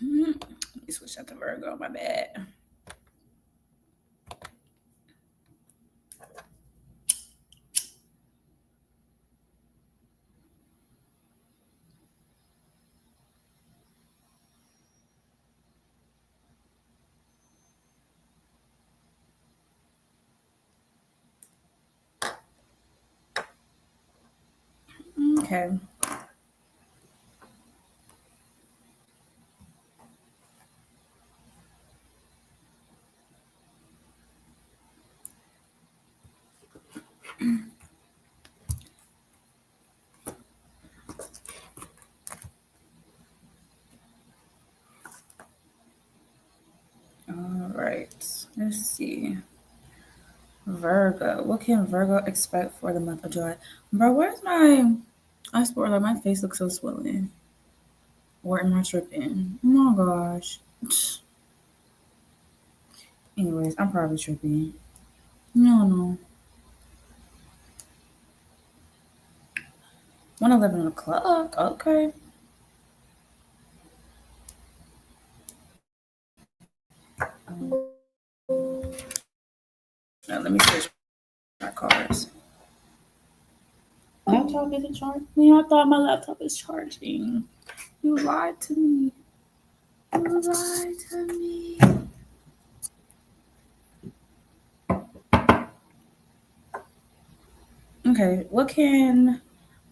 Let me switch out to Virgo. My bad. Okay. All right. Let's see. Virgo. What can Virgo expect for the month of July? Bro, where's my... I swear, like, my face looks so swollen. Or am I tripping? Oh my gosh. Anyways, I'm probably tripping. No. 1:11 o'clock. Okay. Now let me switch my cards. Laptop isn't charging. I thought my laptop is charging. You lied to me. You lied to me. Okay, what can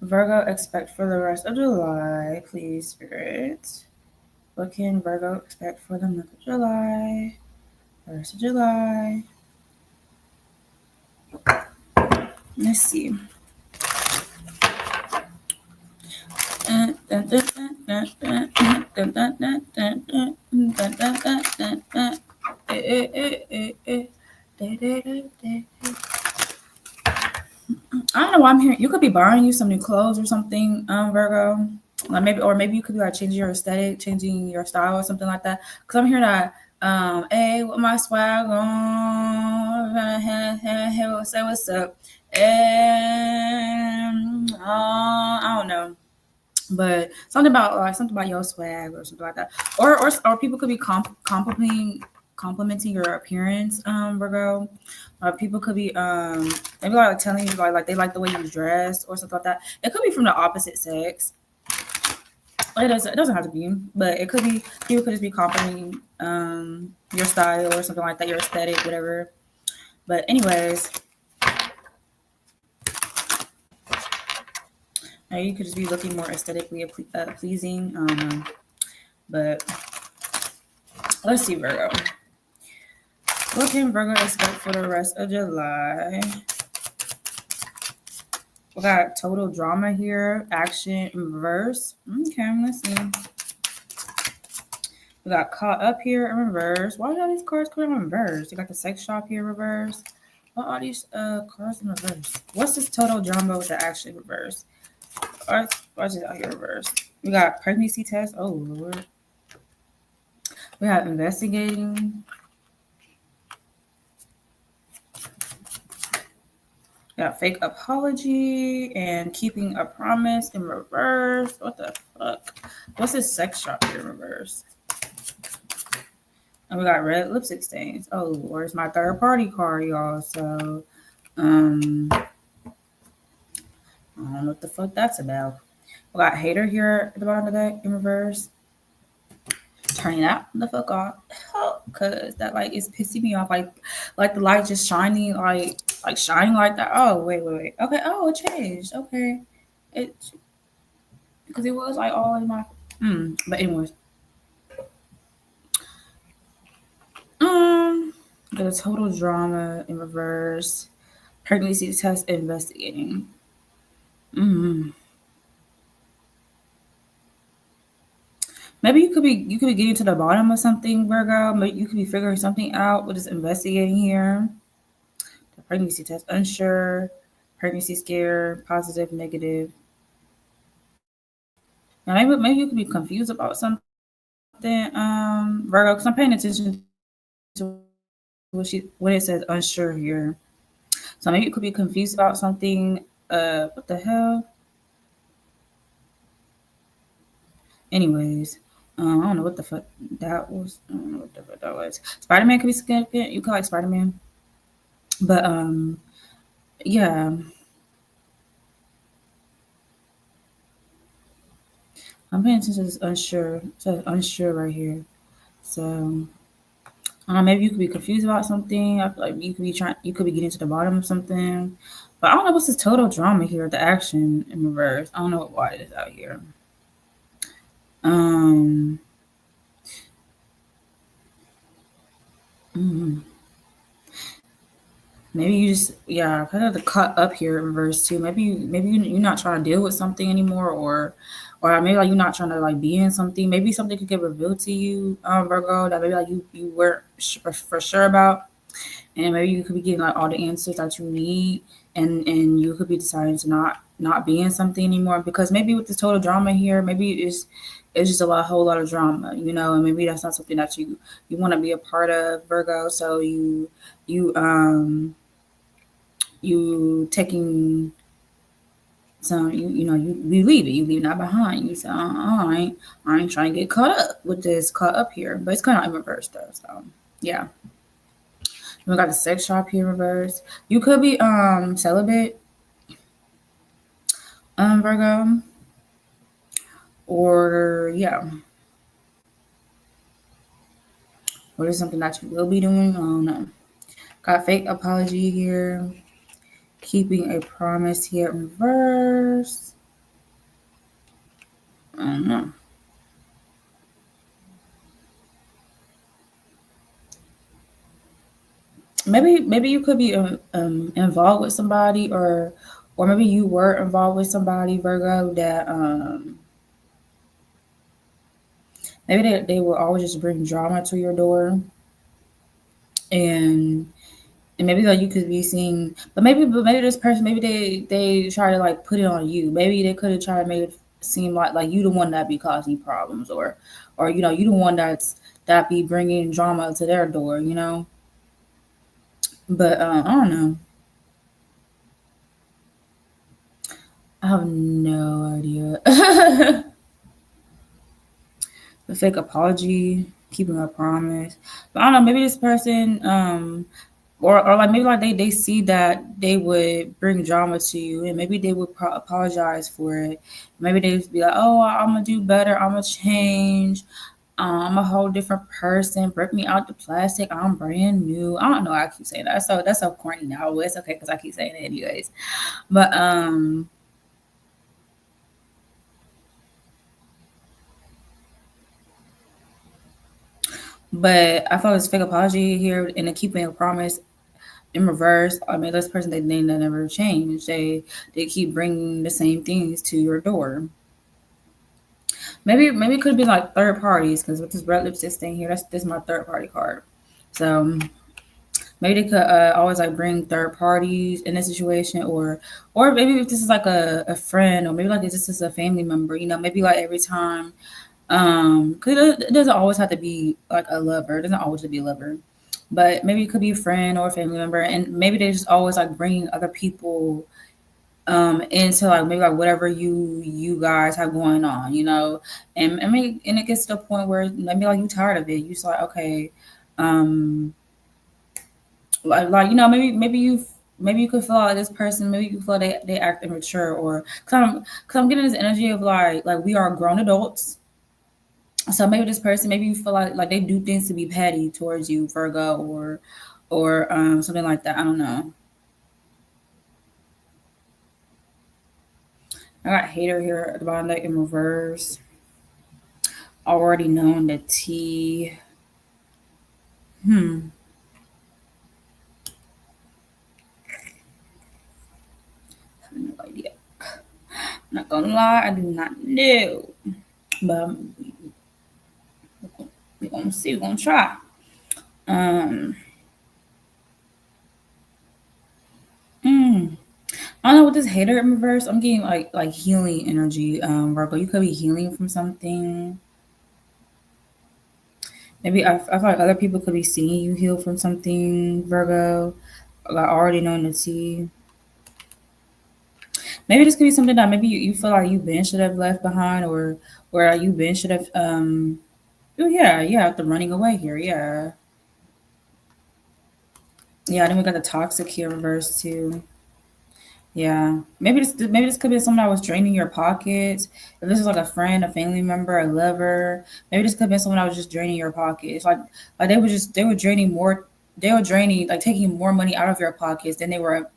Virgo expect for the rest of July, please, Spirit? What can Virgo expect for the month of July? The rest of July. Let's see. I don't know why I'm here. You could be buying you some new clothes or something, Virgo. Like maybe you could be like changing your aesthetic, changing your style or something like that. Cause I'm hearing that, hey, with my swag on, hey, say what's up, and I don't know, but something about your swag or something like that, or people could be complimenting your appearance, Virgo. People could be maybe like telling you like they like the way you dress or something like that. It could be from the opposite sex. It doesn't have to be, but it could be people could just be complimenting your style or something like that, your aesthetic, whatever. But anyways, you could just be looking more aesthetically pleasing. I don't know, but let's see, Virgo. What can Virgo expect for the rest of July? We got total drama here, action in reverse. Okay, let's see. We got caught up here in reverse. Why do all these cards come in reverse? You got the sex shop here in reverse. Why are these cards in reverse? What's this total drama with the action in reverse? Why's it out here in reverse? We got pregnancy test. Oh Lord. We have investigating. Got fake apology and keeping a promise in reverse. What the fuck? What's this sex shop here in reverse? And we got red lipstick stains. Oh, where's my third party card, y'all? So, I don't know what the fuck that's about. We got hater here at the bottom of the deck in reverse. Turning that the fuck off, cause that like is pissing me off. Like the light just shining, like shining like that. Oh wait. Okay. Oh, it changed. Okay, it because it was like all in my. But anyways, the total drama in reverse. Pregnancy test investigating. Maybe you could be getting to the bottom of something, Virgo. Maybe you could be figuring something out with this investigating here. The pregnancy test, unsure, pregnancy scare, positive, negative. Now maybe you could be confused about something, Virgo, because I'm paying attention to what it says unsure here. So maybe you could be confused about something. What the hell? Anyways, I don't know what the fuck that was. I don't know what the fuck that was. Spider Man could be significant. You could like Spider Man, but yeah, I'm paying attention to this unsure. It says unsure right here. So maybe you could be confused about something. I feel like you could be getting to the bottom of something. But I don't know what's this total drama here. The action in reverse. I don't know why it is out here. Um, mm, maybe you just kind of the cut up here in reverse too. You're not trying to deal with something anymore, or maybe like you're not trying to like be in something. Maybe something could get revealed to you, Virgo, that maybe like you weren't for sure about, and maybe you could be getting like all the answers that you need, and you could be deciding to not be in something anymore because maybe with this total drama here, maybe it's just whole lot of drama, and maybe that's not something that you want to be a part of, Virgo. So you you taking some you leave it, you leave that behind. You say, I ain't trying to get caught up with this caught up here, but it's kind of in reverse though. So yeah. We got the sex shop here reverse. You could be celibate, Virgo, or yeah, what is something that you will be doing? I don't know. Got fake apology here. Keeping a promise here in reverse. I don't know. Maybe you could be involved with somebody, or maybe you were involved with somebody, Virgo, that maybe they will always just bring drama to your door, and maybe like you could be seeing, but maybe this person, maybe they try to like put it on you. Maybe they could have tried to make it seem like you the one that be causing problems, or you the one that be bringing drama to their door. But I don't know. I have no idea. The fake apology, keeping a promise. But I don't know, maybe this person, or like maybe like they see that they would bring drama to you, and maybe they would apologize for it. Maybe they would be like, oh, I'm gonna do better, I'm gonna change. I'm a whole different person. Break me out the plastic. I'm brand new. I don't know. I keep saying that. So that's so corny now. But it's okay because I keep saying it anyways. But I thought it was fake apology here and the keeping a promise in reverse. I mean, this person they never change. They keep bringing the same things to your door. Maybe it could be like third parties because with this red lipstick thing here, this is my third party card. So maybe they could always like bring third parties in this situation, or maybe if this is like a friend, or maybe like if this is a family member. Maybe like every time. Because it doesn't always have to be like a lover. It doesn't always have to be a lover, but maybe it could be a friend or a family member, and maybe they just always like bringing other people into like maybe like whatever you guys have going on, and I mean, and it gets to the point where maybe like you tired of it. You just like okay, um, like maybe you could feel like this person, maybe you feel they act immature, or cause I'm getting this energy of like we are grown adults. So maybe this person, maybe you feel like they do things to be petty towards you, Virgo, or something like that. I don't know. I got hater here at the bottom, like in reverse. Already known the T. Hmm. I have no idea. I'm not gonna lie, I do not know. But we're gonna see. We're gonna try. Um. Mm, I don't know with this hater in reverse. I'm getting like healing energy, Virgo. You could be healing from something. Maybe I feel like other people could be seeing you heal from something, Virgo. Like already knowing the T. Maybe this could be something that maybe you feel like you been should have left behind, or you been should have Oh yeah, yeah, the running away here, yeah. Yeah, then we got the toxic here reversed too. Yeah, maybe this could be someone that was draining your pockets. If this is like a friend, a family member, a lover, maybe this could have been someone that was just draining your pockets. Like they were draining more. They were draining, like taking more money out of your pockets than they were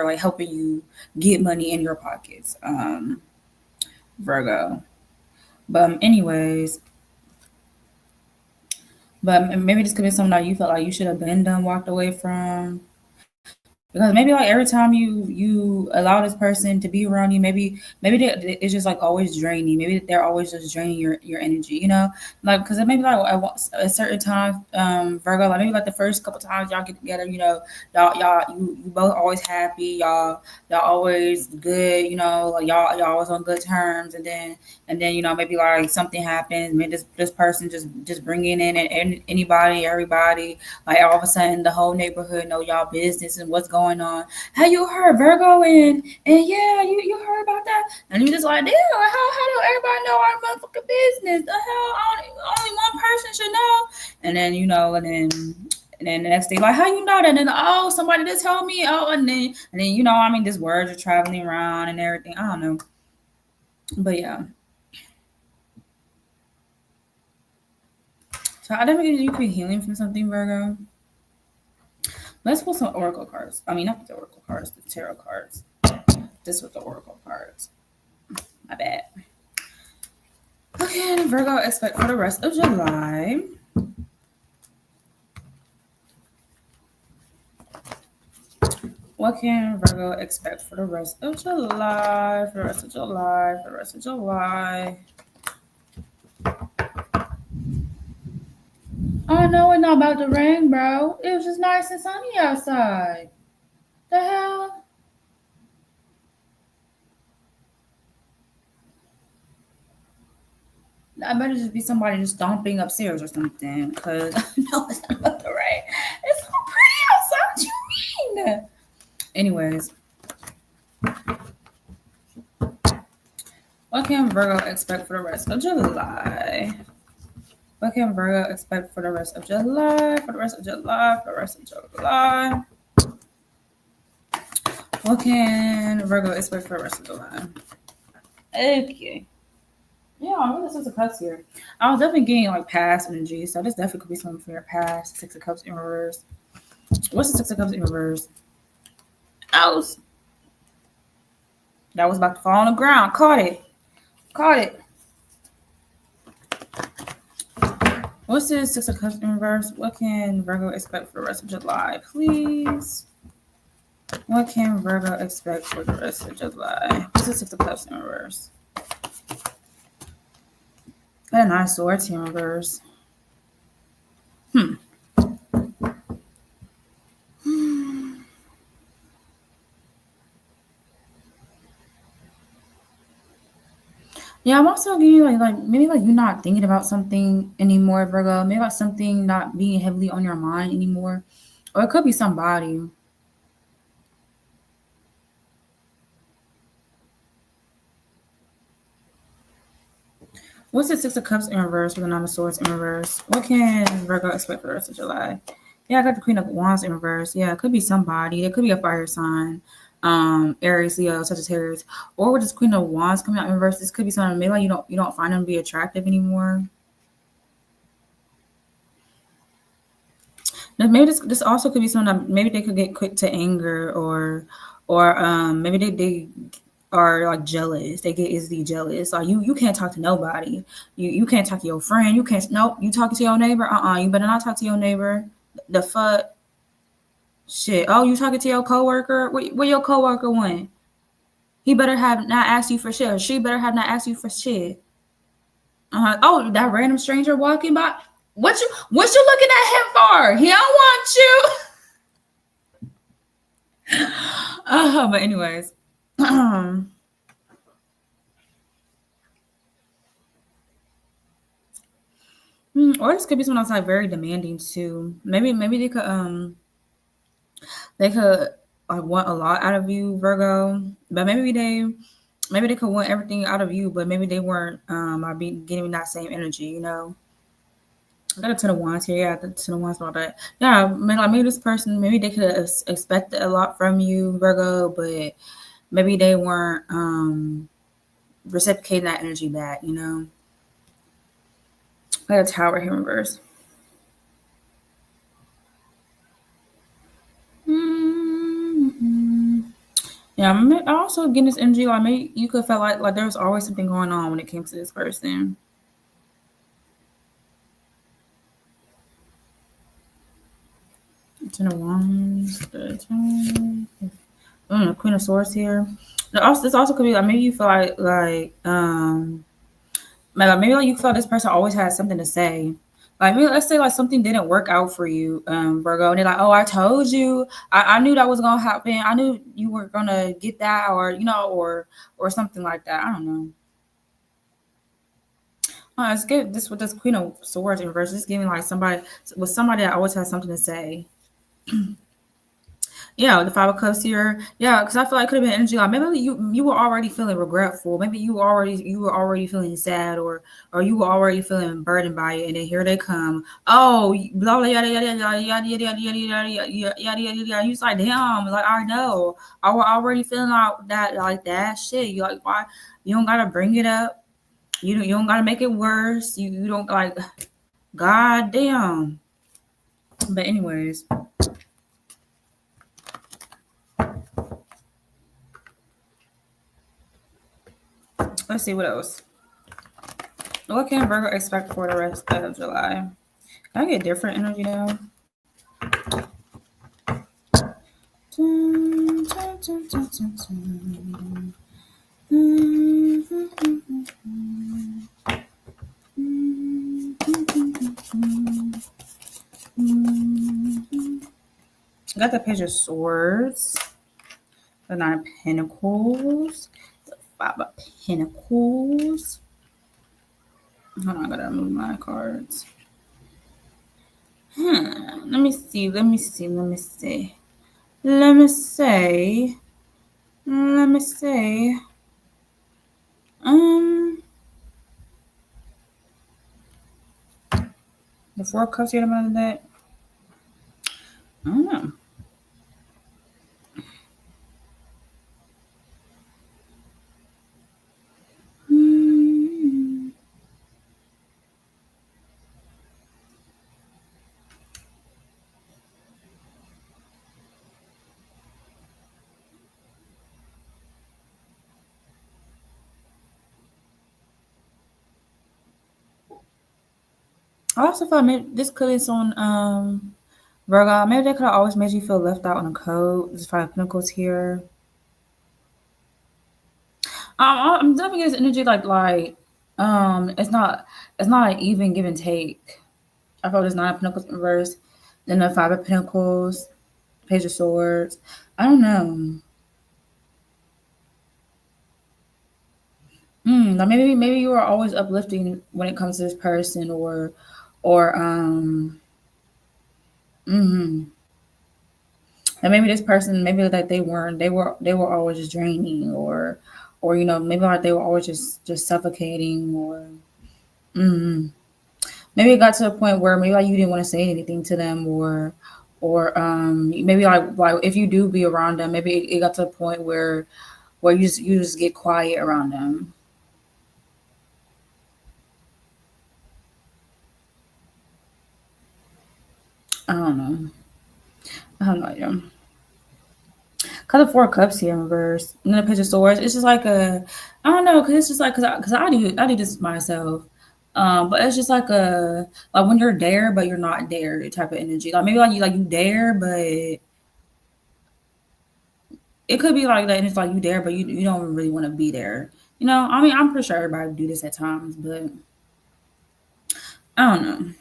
like helping you get money in your pockets. Virgo. Anyways, but maybe this could be something that you felt like you should have been done, walked away from. Because maybe like every time you allow this person to be around you, it's just like always draining. Maybe they're always just draining your energy, like because maybe like a certain time, Virgo, like maybe like the first couple times y'all get together, you both always happy, y'all always good, like y'all always on good terms, and then maybe like something happens, maybe this person just bringing in and anybody, everybody, like all of a sudden the whole neighborhood know y'all business and what's going on. Hey, you heard Virgo and yeah, you heard about that, and you just like, damn, how do everybody know our motherfucking business? The hell, only one person should know, and then and then the next day, like, how you know that? And then, oh, somebody just told me. Oh, and then I mean, these words are traveling around and everything. I don't know, but yeah. So I definitely think you could be healing from something, Virgo. Let's pull some oracle cards. I mean, not the oracle cards, the tarot cards. This with the oracle cards. My bad. Okay, Virgo, expect for the rest of July. What can Virgo expect for the rest of July? For the rest of July. For the rest of July. Oh no, it's not about to rain, bro. It was just nice and sunny outside. The hell? I better just be somebody just stomping upstairs or something. Cause no, it's not about to rain. It's so pretty outside. What you mean? Anyways, what can Virgo expect for the rest of July? What can Virgo expect for the rest of July? For the rest of July? For the rest of July? What can Virgo expect for the rest of July? Okay. Yeah, I'm really Six of Cups here. I was definitely getting like past energy, so this definitely could be something from your past. Six of Cups in reverse. What's the Six of Cups in reverse? Oh, that was about to fall on the ground. Caught it. Caught it. What's this Six of Cups in reverse? What can Virgo expect for the rest of July, please? What can Virgo expect for the rest of July? What's the Six of Cups in reverse? Got a Nine of Swords in reverse. Yeah, I'm also getting like maybe like you're not thinking about something anymore, Virgo. Maybe like something not being heavily on your mind anymore, or it could be somebody. What's the Six of Cups in reverse with the Nine of Swords in reverse? What can Virgo expect for the rest of July? Yeah, I got the Queen of Wands in reverse. Yeah, it could be somebody. It could be a fire sign, Aries, Leo, Sagittarius, or with this Queen of Wands coming out in reverse. This could be someone maybe like you don't find them to be attractive anymore. Now, maybe this also could be someone that maybe they could get quick to anger or maybe they are like jealous. They get easily jealous. Like you can't talk to nobody. You can't talk to your friend. You can't. Nope. You talking to your neighbor? You better not talk to your neighbor. The fuck shit. Oh, you talking to your coworker? Where your coworker went? He better have not asked you for shit. Or she better have not asked you for shit. Oh, that random stranger walking by. What you looking at him for? He don't want you. But anyways. Or this could be someone else like very demanding too. Maybe they could like want a lot out of you, Virgo. But maybe they could want everything out of you, but maybe they weren't like be getting that same energy. I got a ton of wands here. Yeah, I got a ton of wands about that. Yeah, maybe this person, maybe they could have expected a lot from you, Virgo, but maybe they weren't reciprocating that energy back. You know, I got a tower here in reverse. Mm-hmm. Yeah, I also getting this energy like maybe you could feel like there was always something going on when it came to this person. Ten of Wands, Queen of Swords here. This also could be like maybe you feel maybe like you feel this person always has something to say. Like maybe let's say like something didn't work out for you, Virgo, and they're like, "Oh, I told you, I knew that was gonna happen. I knew you were gonna get that, or or something like that. I don't know." It's good. This with this Queen of Swords in reverse. Just giving like somebody that always has something to say. Yeah, the 5 of Cups here. Yeah, because I feel like it could have been energy. Like maybe you were already feeling regretful. Maybe you were already feeling sad, or you were already feeling burdened by it, and then here they come. Oh, blah blah yada yada yada yada yada yada yada yada yada yada yada yada. You like, damn, like I know. I was already feeling out that like that shit. You like why you don't gotta bring it up. You don't gotta make it worse. You don't like. God damn. But anyways, let's see what else. What can Virgo expect for the rest of July? Can I get different energy now? I got the Page of Swords, the 9 of Pentacles, the 5 of Pentacles. Hold on, I gotta move my cards. Let me see. Let me see. Let me see. Let me say. Let me say. The 4 of Cups here, the bottom of that. I don't know. I also thought maybe this could be on Virgo. Maybe they could have always made you feel left out on a code. There's 5 of Pentacles here. I'm definitely getting this energy it's not an even give and take. I felt there's 9 of Pentacles in reverse, then the 5 of Pentacles, Page of Swords. I don't know. Like maybe you are always uplifting when it comes to this person, or mm-hmm. And maybe this person, maybe like they were always just draining, or maybe like they were always just suffocating, or maybe it got to a point where maybe like you didn't want to say anything to them, or maybe like if you do be around them, maybe it got to a point where you just get quiet around them. I don't know. I have no idea. Cause the 4 of Cups here in reverse, and then the Page of Swords. It's just like I don't know, cause it's just like cause I do this myself. But it's just like when you're there but you're not there type of energy. Like maybe like you there, but it could be like that, and it's like you there, but you don't really want to be there. I mean, I'm pretty sure everybody do this at times, but I don't know.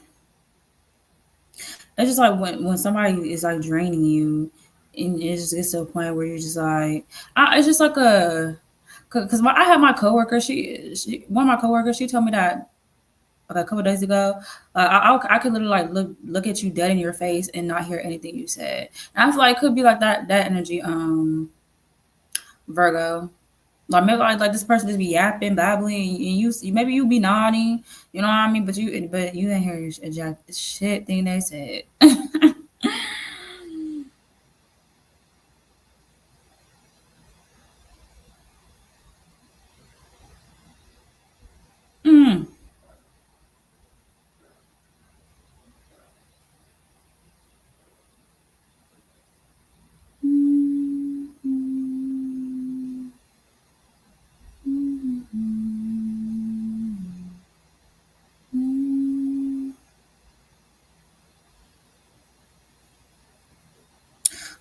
It's just like when somebody is like draining you, and it just gets to a point where you're just like, it's just like because I had my coworker. She one of my coworkers. She told me that like a couple days ago. I could literally like look at you dead in your face and not hear anything you said. And I feel like it could be like that energy, Virgo. Like maybe like this person just be yapping, babbling, and you maybe you be nodding, you know what I mean? But you didn't hear a jack shit thing they said. Mm.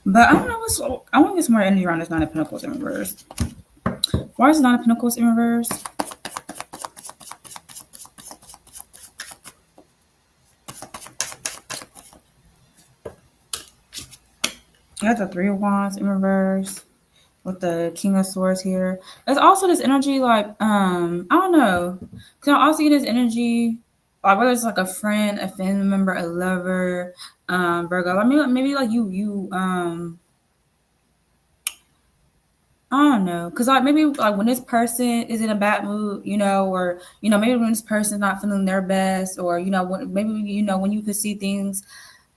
But I don't know what's. I want to get some more energy around this Nine of Pentacles in reverse. Why is Nine of Pentacles in reverse? I got the Three of Wands in reverse with the King of Swords here. There's also this energy like I don't know. Can I also get this energy like whether it's like a friend, a family member, a lover, Virgo. I mean maybe like you I don't know, cause like maybe like when this person is in a bad mood, or maybe when this person's not feeling their best, or when, maybe when you could see things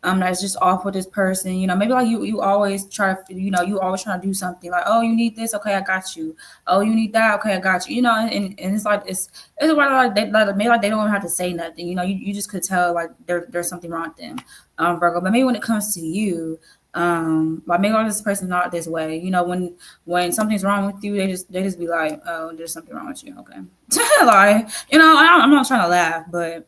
that's just off with this person, maybe like you always try to you always trying to do something like, oh, you need this, okay, I got you. Oh, you need that, okay, I got you. And it's like it's like they like maybe like they don't even have to say nothing. You just could tell like there's something wrong with them, Virgo. But maybe when it comes to you, like maybe like this person's not this way. When something's wrong with you, they just be like, oh, there's something wrong with you, okay. Like I'm not trying to laugh, but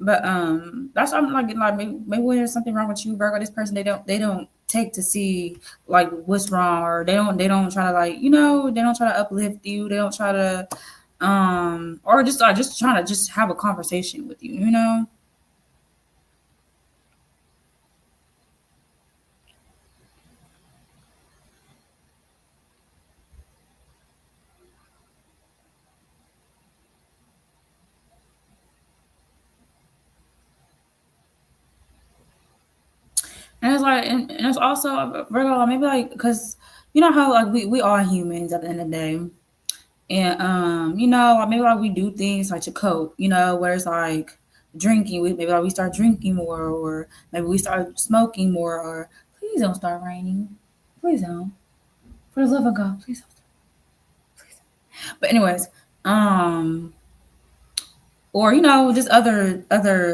that's what I'm like maybe when there's something wrong with you, Virgo, this person they don't take to see like what's wrong, or they don't try to like they don't try to uplift you, they don't try to or just trying to just have a conversation with you. And it's like and it's also Virgo like, maybe like because you know how like we are humans at the end of the day. And like maybe like we do things like to cope, where it's like drinking. Maybe like we start drinking more, or maybe we start smoking more, or please don't start raining. Please don't. For the love of God, please don't. Please. But anyways, um, or just other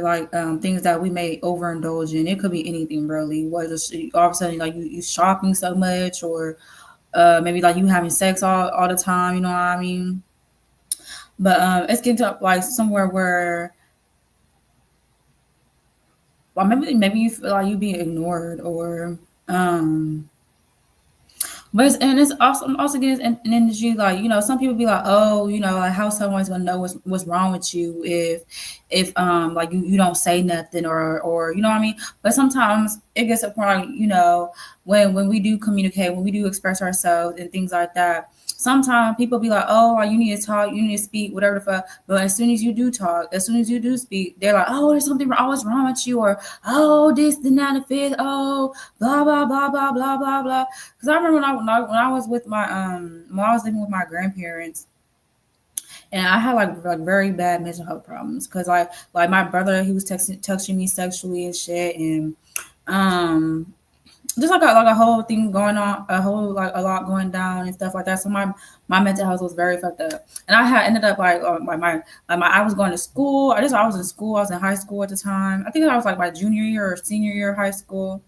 like things that we may overindulge in. It could be anything really. Whether all of a sudden like you shopping so much, or maybe like you having sex all the time. You know what I mean? But it's getting to like somewhere where, well, maybe you feel like you being ignored, or um, and it's also getting an energy like some people be like, oh, like how someone's gonna know what's wrong with you if like you don't say nothing, or you know what I mean. But sometimes it gets to a point like when we do communicate, when we do express ourselves and things like that. Sometimes people be like, oh, like, you need to talk, you need to speak, whatever the fuck. But as soon as you do talk, as soon as you do speak, they're like, oh, there's something always wrong with you, or oh, this, the not the fifth, oh, blah blah blah blah blah blah blah. Because I remember when I was with my when I was living with my grandparents, and I had like very bad mental health problems. Because like my brother, he was touching me sexually and shit, and um just like a whole thing going on, a whole like a lot going down and stuff like that. So my mental health was very fucked up, and I had ended up like my I was going to school. I was in school. I was in high school at the time. I think I was like my junior year or senior year of high school.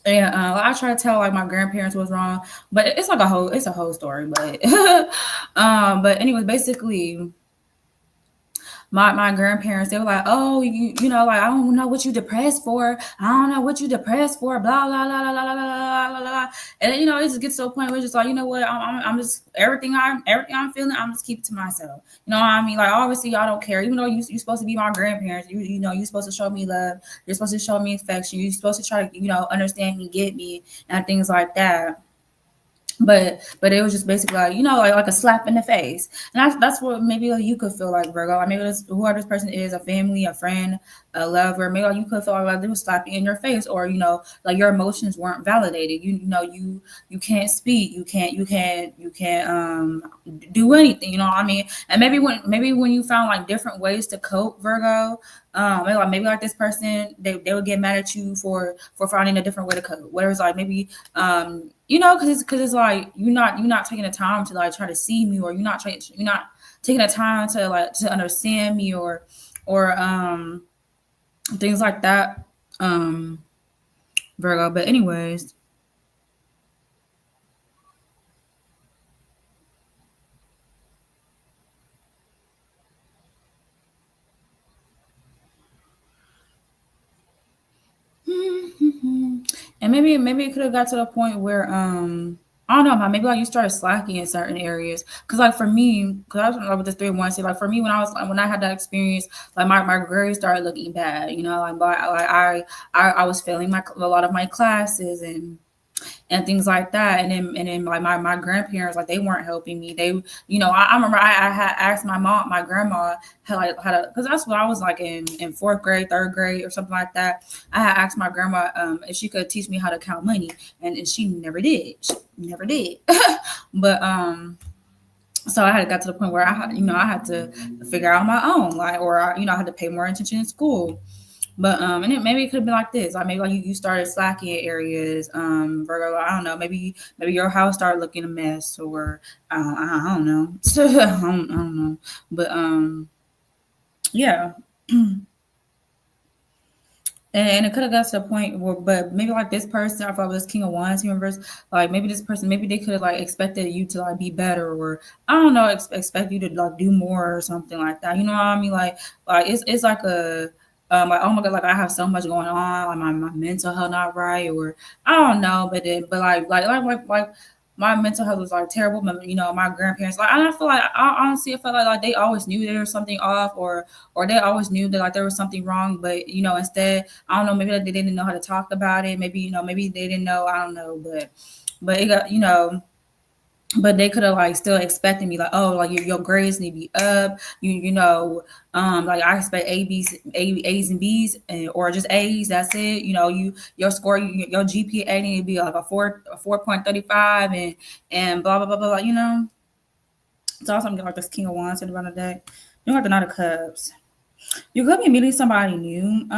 And I try to tell like my grandparents what's wrong, but it's a whole story. But but anyways, basically my grandparents, they were like, oh, like, I don't know what you depressed for. I don't know what you depressed for, blah, blah, blah, blah, blah, blah, blah, blah. And then, it just gets to a point where it's just like, you know what, I'm just, everything I'm feeling, I'm just keep it to myself. You know what I mean? Like, obviously, y'all don't care. Even though you're supposed to be my grandparents, you're supposed to show me love. You're supposed to show me affection. You're supposed to try to, understand me, get me, and things like that. but it was just basically like, like a slap in the face. And that's what maybe like you could feel like, Virgo. Like maybe this, whoever this person is, a family, a friend, a lover, maybe like you could feel like they were slapping in your face, or like your emotions weren't validated. You can't speak, you can't do anything, what I mean? And maybe when you found like different ways to cope, Virgo, maybe like this person, they would get mad at you for finding a different way to cope. Whether it's like maybe because it's like you're not taking the time to like try to see me, or you're not taking the time to like to understand me, or things like that, um Virgo. But anyways, and maybe it could have got to the point where I don't know, man, maybe like you started slacking in certain areas. Cause like for me, cause I was like with this 3-1, say like for me, when I had that experience, like my grades started looking bad, like I was failing a lot of my classes, and things like that. And then like my grandparents, like they weren't helping me. I remember I had asked my grandma how to, because that's what I was like in fourth grade, third grade, or something like that. I had asked my grandma if she could teach me how to count money, and she never did. She never did. But so I had got to the point where I had to figure out on my own, like, or I had to pay more attention in school. But and it maybe it could have been like this. Like maybe like you started slacking in areas, Virgo. I don't know. Maybe your house started looking a mess, or I don't know. I don't know. But yeah. And it could have got to the point where, but maybe like this person, I thought this King of Wands universe, like maybe this person, maybe they could have like expected you to like be better, or I don't know, expect you to like do more or something like that. You know what I mean? Like it's like like, oh my god, like I have so much going on, like my mental health not right, or I don't know, but like my mental health was like terrible. But my grandparents, like I feel like I honestly I felt like they always knew there was something off, or they always knew that like there was something wrong, but instead, I don't know, maybe like, they didn't know how to talk about it. Maybe maybe they didn't know. I don't know, but it got but they could have like still expected me like, oh, like your grades need to be up. Like I expect A's and B's, or just A's. That's it. Your score, your GPA need to be like a 4.35, and blah blah blah blah. It's also something like this King of Wands at the end of the day. You got the Knight of Cups. You could be meeting somebody new,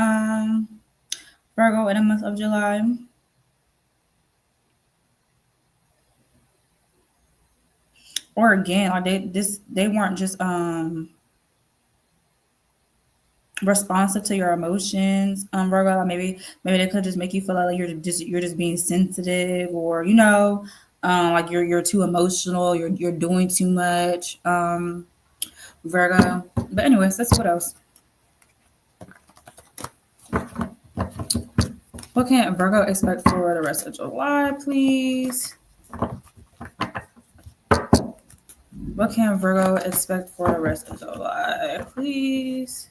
Virgo, in the month of July. Or again, like they weren't just responsive to your emotions, Virgo. Like maybe they could just make you feel like you're just being sensitive, or like you're too emotional, you're doing too much, Virgo. But anyways, let's see what else. What can Virgo expect for the rest of July, please? What can Virgo expect for the rest of July, please?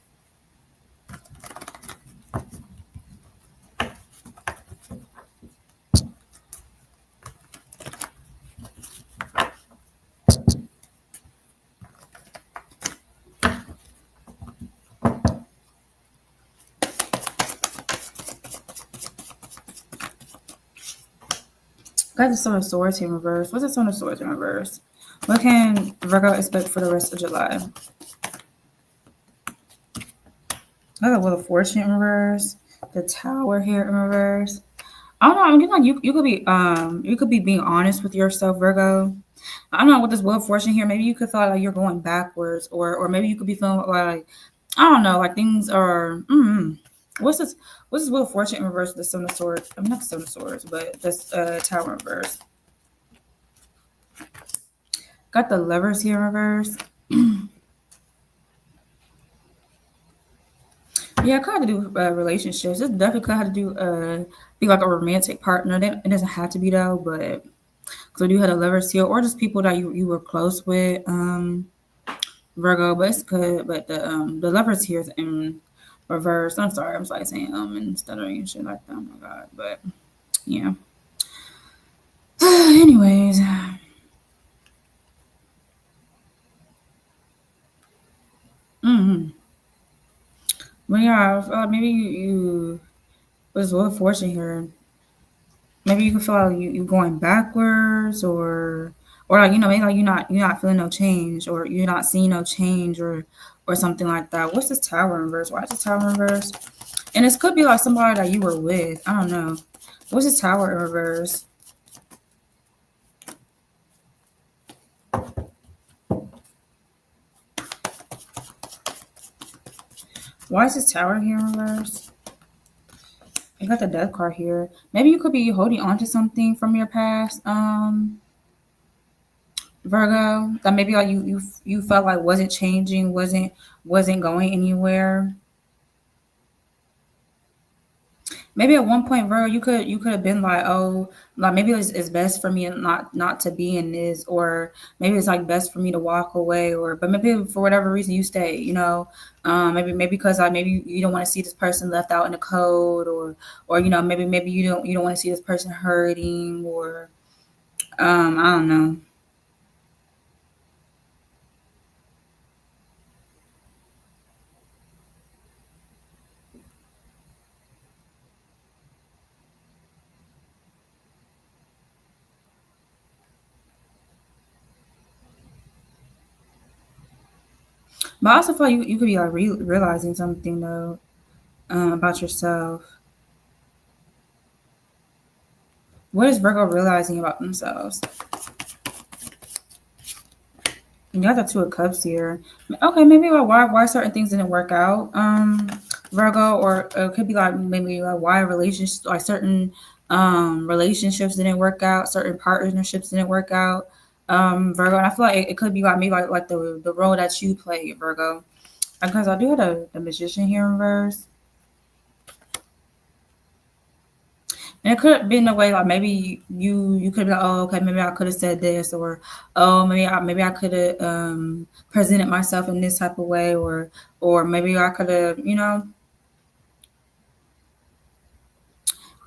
Got the Son of Swords in reverse. What's the Son of Swords in reverse? What can Virgo expect for the rest of July? I got Wheel of Fortune in reverse. The Tower here in reverse. I don't know. I'm getting like you could be being honest with yourself, Virgo. I don't know, with this Wheel of Fortune here. Maybe you could feel like you're going backwards, or maybe you could be feeling like I don't know, like things are. What's this? What's this Wheel of Fortune in reverse? The Son of Swords. I mean, not the Son of Swords, but this Tower in reverse. Got the Lovers here in reverse. Yeah, it could have to do with relationships. It definitely could have to do be like a romantic partner. It doesn't have to be though, but because I do have a lovers here, or just people that you were close with, Virgo. But it's good. But the lovers here is in reverse. I'm sorry, I'm like saying and stuttering and shit like that. Oh my god, but yeah. Anyways, mm-hmm. Well, yeah, I feel like maybe you was well fortune here. Maybe you can feel like you going backwards, or like maybe like you're not feeling no change, or you're not seeing no change, or something like that. What's this tower in reverse? Why is this tower in reverse? And this could be like somebody that you were with. I don't know. What's this tower in reverse? Why is this tower here in reverse? You got the death card here. Maybe you could be holding on to something from your past, Virgo. That maybe like you felt like wasn't changing, wasn't going anywhere. Maybe at one point, Virgo, you could have been like, oh, like maybe it's best for me not to be in this, or maybe it's like best for me to walk away, or but maybe for whatever reason you stay, maybe because like maybe you don't want to see this person left out in the cold, or maybe you don't want to see this person hurting, or I don't know. But I also feel like you could be like realizing something though, about yourself. What is Virgo realizing about themselves? You got the two of cups here. Okay, maybe like why certain things didn't work out, Virgo, or it could be like maybe like why relationships, like certain relationships didn't work out, certain partnerships didn't work out, Virgo. And I feel like it could be like maybe like the role that you play, Virgo, because I do have the magician here in reverse. And it could have been a way like maybe you could be like, oh, okay, maybe I could have said this, or oh, maybe I could have presented myself in this type of way, or maybe I could have,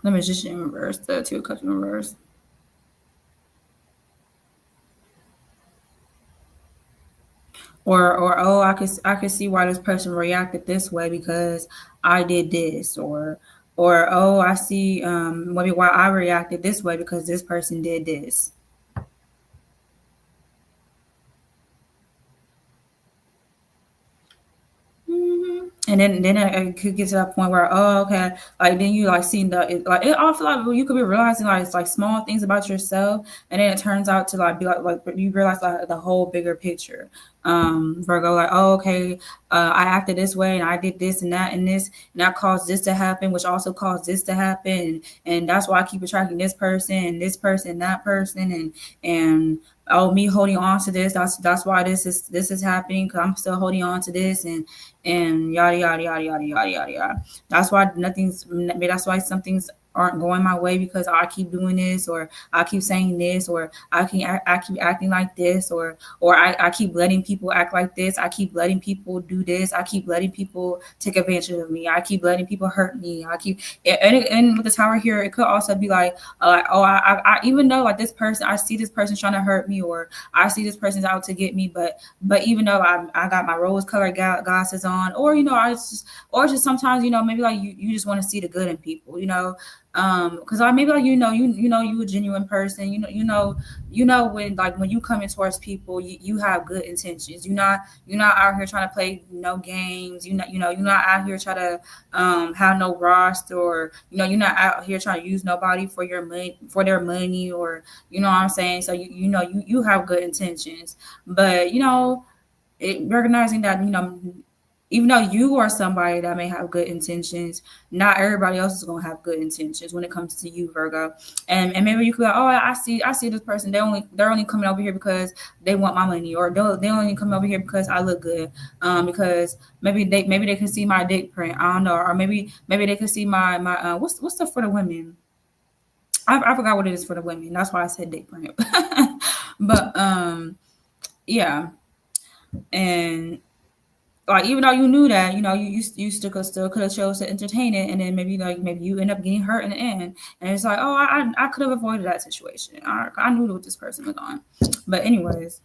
let me just in reverse the two of cups in reverse, or oh, I could see why this person reacted this way because I did this, or oh, I see maybe why I reacted this way because this person did this. And then it could get to that point where, oh, okay, like then you like seeing like it all feel like you could be realizing like it's like small things about yourself, and then it turns out to like be like you realize like the whole bigger picture. Virgo, like, oh, okay, I acted this way and I did this and that and this and that caused this to happen, which also caused this to happen, and that's why I keep attracting this person and that person, and oh, me holding on to this, that's why this is happening because I'm still holding on to this, and yada yada yada yada yada yada yada. That's why some things aren't going my way because I keep doing this, or I keep saying this, or I keep acting like this, or I keep letting people act like this. I keep letting people do this. I keep letting people take advantage of me. I keep letting people hurt me. And with the tower here, it could also be like, oh, I even though like this person, I see this person trying to hurt me, or I see this person's out to get me, but even though I got my rose colored glasses on, or or just sometimes maybe like you just want to see the good in people, because I maybe like you a genuine person, when like when you come in towards people, you have good intentions. You're not out here trying to play no games. You're not out here trying to have no roster, or you're not out here trying to use nobody for your money, for their money, or you know what I'm saying. So you have good intentions, but recognizing that even though you are somebody that may have good intentions, not everybody else is going to have good intentions when it comes to you, Virgo. And maybe you could go, oh, I see this person, they're only coming over here because they want my money, or they only come over here because I look good, because maybe they can see my dick print, I don't know, or maybe they can see my what's the for the women, I forgot what it is for the women, that's why I said dick print. But yeah, and like even though you knew that, you still could have chose to entertain it, and then maybe you end up getting hurt in the end, and it's like, oh, I could have avoided that situation. I knew what this person was on, but anyways,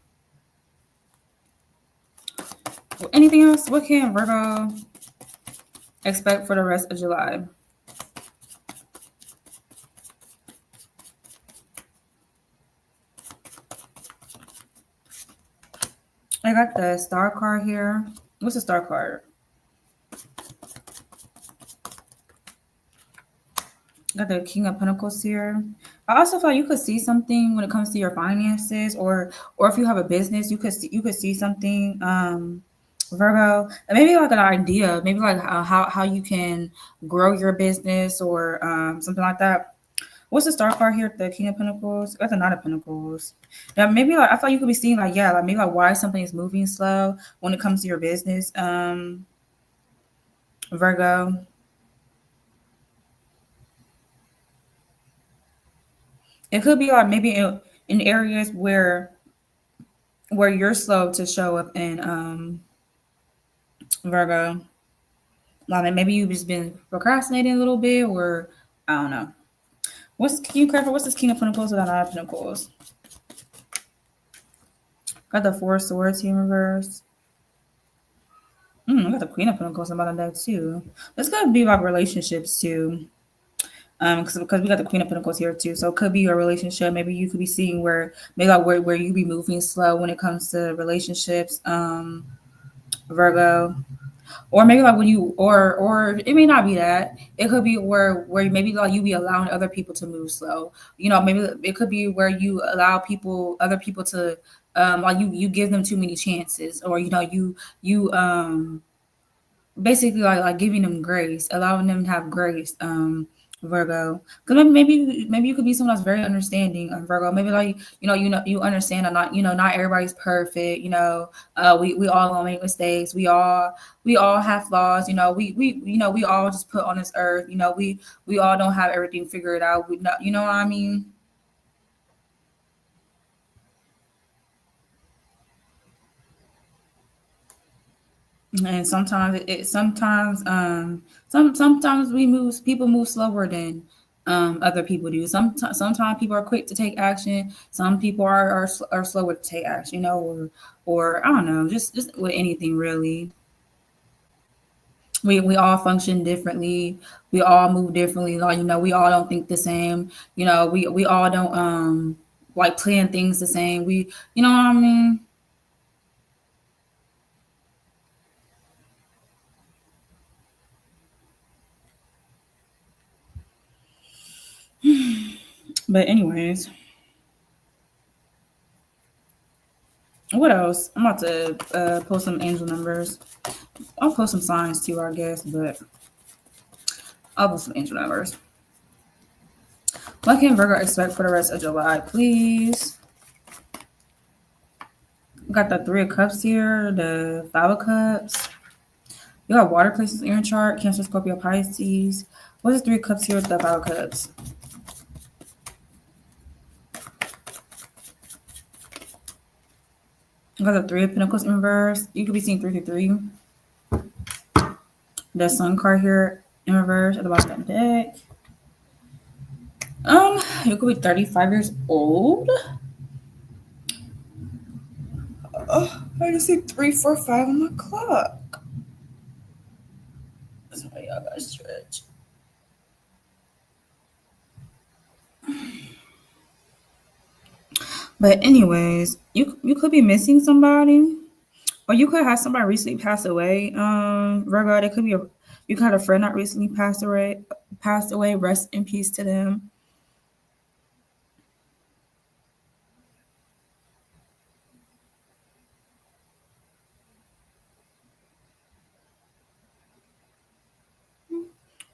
anything else? What can Virgo expect for the rest of July? I got the star card here. What's the star card? Got the King of Pentacles here. I also thought you could see something when it comes to your finances, or if you have a business, you could see something, Virgo, and maybe like an idea, maybe like how you can grow your business, or something like that. What's the star card here? The King of Pentacles. That's the Knight of Pentacles. Now maybe like I thought you could be seeing like, yeah, like maybe like why something is moving slow when it comes to your business, Virgo. It could be like maybe in areas where you're slow to show up in, Virgo. Like maybe you've just been procrastinating a little bit, or I don't know. Can you clarify what's this King of Pentacles without Knight of Pentacles? Got the Four of Swords here in reverse. I got the Queen of Pentacles in the bottom deck too. This could be about relationships too. Because we got the Queen of Pentacles here too, so it could be a relationship. Maybe you could be seeing where you be moving slow when it comes to relationships, Virgo. Or maybe like when you or it may not be that. It could be where maybe like you be allowing other people to move slow. Maybe it could be where you allow other people to, like you give them too many chances, or you basically like giving them grace, allowing them to have grace, Virgo. Because maybe you could be someone that's very understanding, Virgo. Maybe like you understand that not everybody's perfect. We all gonna make mistakes. We all have flaws. We all just put on this earth. We all don't have everything figured out. You know what I mean? And sometimes people move slower than, other people do. Sometimes people are quick to take action. Some people are slower to take action, or I don't know, just with anything really. We all function differently. We all move differently. Like, we all don't think the same. We all don't, like plan things the same. You know what I mean? But anyways, what else? I'm about to, post some angel numbers. I'll post some signs too, I guess, but I'll post some angel numbers. What can Virgo expect for the rest of July, please? We got the Three of Cups here, the Five of Cups. You got water places in your chart, Cancer, Scorpio, Pisces. What is Three of Cups here with the Five of Cups? You got the Three of Pentacles in reverse. You could be seeing 333. The Sun card here in reverse at the bottom of the deck. You could be 35 years old. Oh, I just see 345 on my clock. Sorry, y'all gotta stretch. But anyways, you could be missing somebody, or you could have somebody recently pass away. Virgo, it could be you could have a friend that recently passed away. Passed away. Rest in peace to them.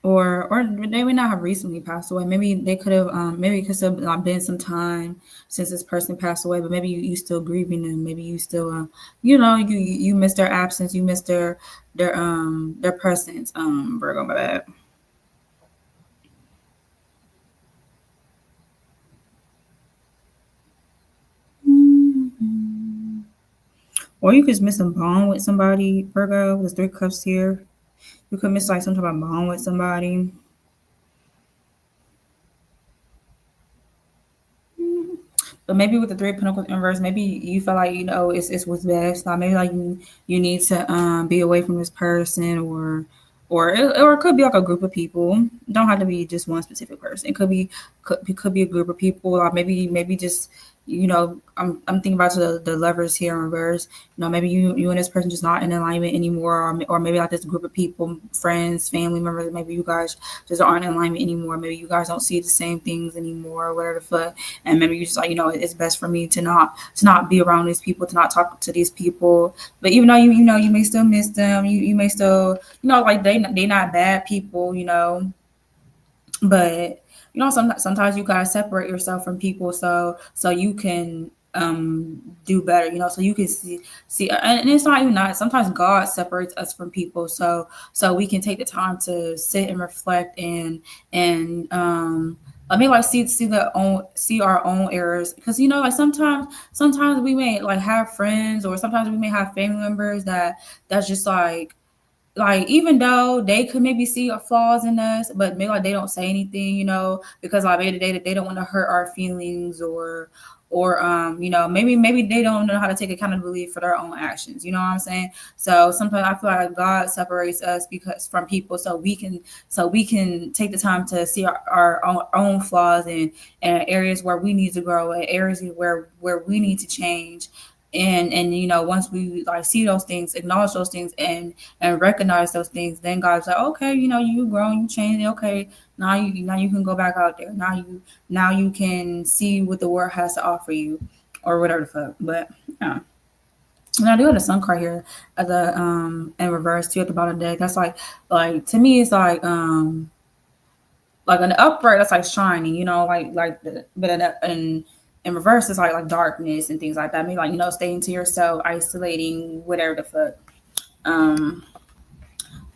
Or they may not have recently passed away. Maybe they could have, maybe it could have been some time since this person passed away, but maybe you still grieving them. Maybe you still, you miss their absence, you miss their presence. Virgo, my bad. Or you could miss a bond with somebody, Virgo. There's 3 cups here. You could miss like some type of bond with somebody. But maybe with the 3 of Pentacles inverse, maybe you feel like it's what's best. Like maybe like you need to be away from this person, or it could be like a group of people. It don't have to be just one specific person. It could be a group of people, or maybe just I'm thinking about the lovers here in reverse. Maybe you and this person just not in alignment anymore, or maybe like this group of people, friends, family members. Maybe you guys just aren't in alignment anymore. Maybe you guys don't see the same things anymore, or whatever the fuck. And maybe you just like it's best for me to not be around these people, to not talk to these people. But even though you may still miss them, you may still like they not bad people, but sometimes you gotta separate yourself from people so you can do better, so you can see, and it's not even that. Sometimes God separates us from people so we can take the time to sit and reflect and I mean, like see our own errors, because like sometimes we may like have friends, or sometimes we may have family members that's just like even though they could maybe see flaws in us, but maybe like they don't say anything, because like maybe they don't want to hurt our feelings, or maybe they don't know how to take accountability for their own actions. You know what I'm saying? So sometimes I feel like God separates us because from people so we can take the time to see our own flaws and areas where we need to grow, and areas where we need to change. And once we like see those things, acknowledge those things, and recognize those things, then God's like, okay, you grown, you changed, okay, now you can go back out there. Now you can see what the world has to offer you, or whatever the fuck. But yeah. And I do have the sun card here at the in reverse too at the bottom of the deck. That's like to me it's like an upright that's like shining, but in reverse it's like darkness and things like that. Maybe like staying to yourself, isolating, whatever the fuck. Um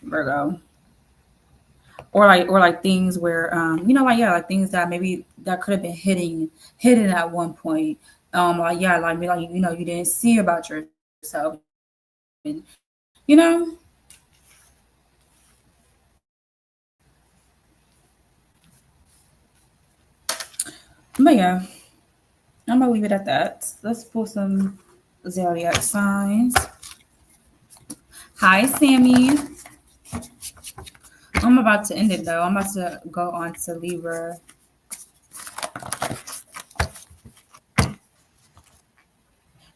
Virgo. Or like things where like yeah, like things that maybe that could have been hidden at one point. Like yeah, like maybe like you didn't see about yourself, and but yeah, I'm gonna leave it at that. Let's pull some zodiac signs. Hi, Sammy. I'm about to end it though. I'm about to go on to Libra.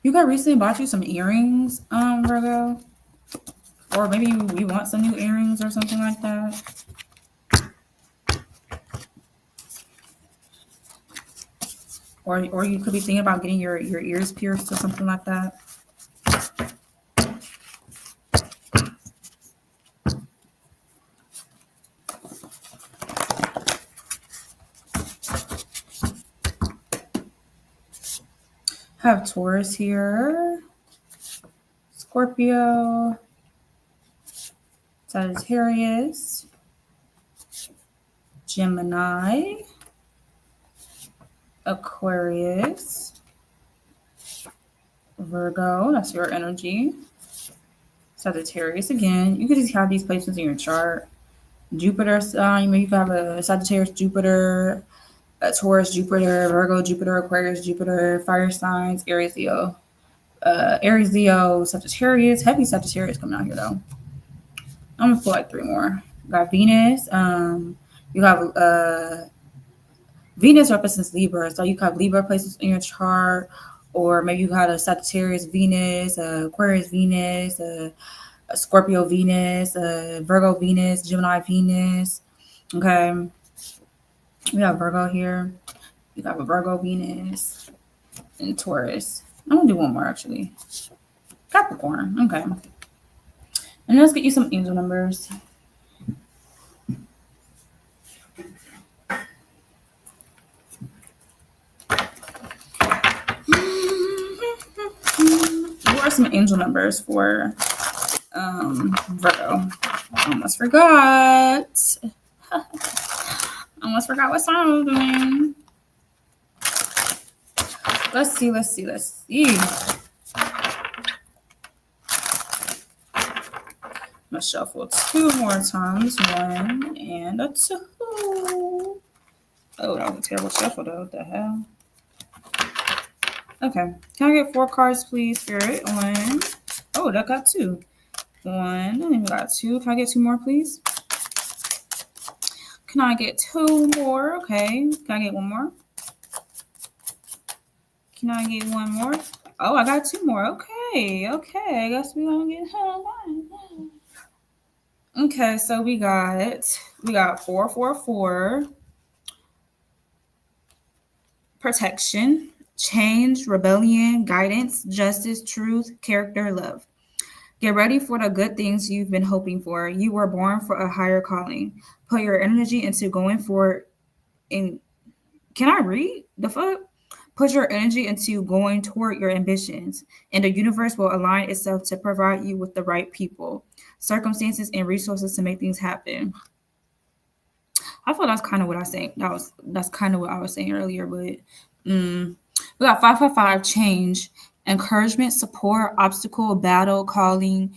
You got recently bought you some earrings, Virgo, or maybe you want some new earrings or something like that. Or you could be thinking about getting your ears pierced or something like that. Have Taurus here, Scorpio, Sagittarius, Gemini, Aquarius, Virgo, that's your energy, Sagittarius again. You could just have these placements in your chart. Jupiter sign, maybe you could have a Sagittarius, Jupiter, a Taurus, Jupiter, Virgo, Jupiter, Aquarius, Jupiter, fire signs, Aries, Leo, Sagittarius. Heavy Sagittarius coming out here though. I'm gonna pull like 3 more. Got Venus. You have Venus represents Libra, so you have Libra places in your chart, or maybe you got a Sagittarius Venus, Aquarius Venus, a Scorpio Venus, Virgo Venus, Gemini Venus. Okay, we have Virgo here. You got a Virgo Venus and Taurus. I'm gonna do one more actually. Capricorn. Okay, and let's get you some angel numbers. What are some angel numbers for Virgo? Almost forgot. Almost forgot what song I was doing. Let's see. I'm gonna shuffle two more times. One and a two. Oh, that was a terrible shuffle though. What the hell? Okay. Can I get four cards, please, Spirit? One. Oh, that got two. One. And we got two. Can I get two more, please? Can I get two more? Okay. Can I get one more? Can I get one more? Oh, I got two more. Okay. Okay. I guess we're gonna get one. Okay, so we got 444, protection, change, rebellion, guidance, justice, truth, character, love. Get ready for the good things you've been hoping for. You were born for a higher calling. Put your energy into going for in can I read the fuck? Put your energy into going toward your ambitions, and the universe will align itself to provide you with the right people, circumstances, and resources to make things happen. I thought that's kind of what I saying. That's kind of what I was saying earlier, but mm, we got 555 change, encouragement, support, obstacle, battle, calling,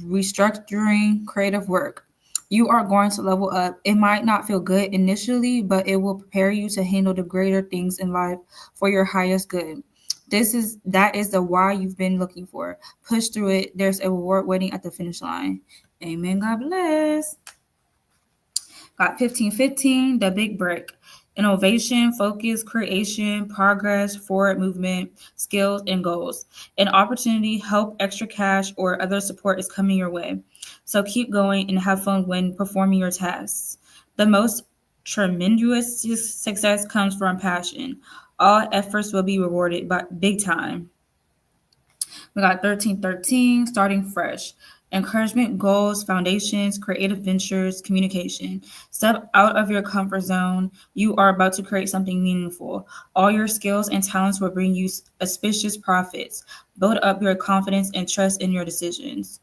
restructuring, creative work. You are going to level up. It might not feel good initially, but it will prepare you to handle the greater things in life for your highest good. That is the why you've been looking for. Push through it. There's a reward waiting at the finish line. Amen. God bless. Got 1515, the big break. Innovation, focus, creation, progress, forward movement, skills, and goals. An opportunity, help, extra cash, or other support is coming your way. So keep going and have fun when performing your tasks. The most tremendous success comes from passion. All efforts will be rewarded by big time. We got 1313, starting fresh. Encouragement, goals, foundations, creative ventures, communication. Step out of your comfort zone. You are about to create something meaningful. All your skills and talents will bring you auspicious profits. Build up your confidence and trust in your decisions.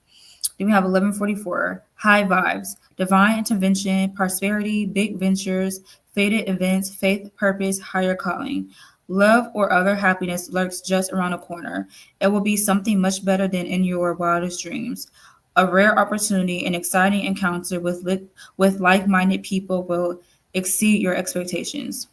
Then we have 1144, high vibes, divine intervention, prosperity, big ventures, fated events, faith, purpose, higher calling. Love or other happiness lurks just around the corner. It will be something much better than in your wildest dreams. A rare opportunity, an exciting encounter with like-minded people will exceed your expectations.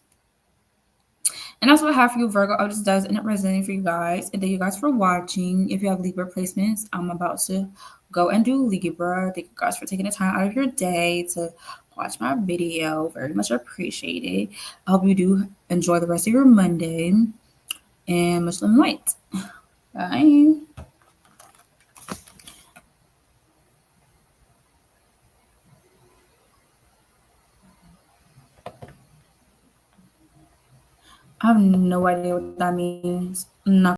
And that's what I have for you, Virgo. I just does end up resonating for you guys. And thank you guys for watching. If you have Libra placements, I'm about to go and do Libra. Thank you guys for taking the time out of your day to watch my video. Very much appreciated. I hope you do enjoy the rest of your Monday. And much love and light. Bye. I have no idea what that means. I'm not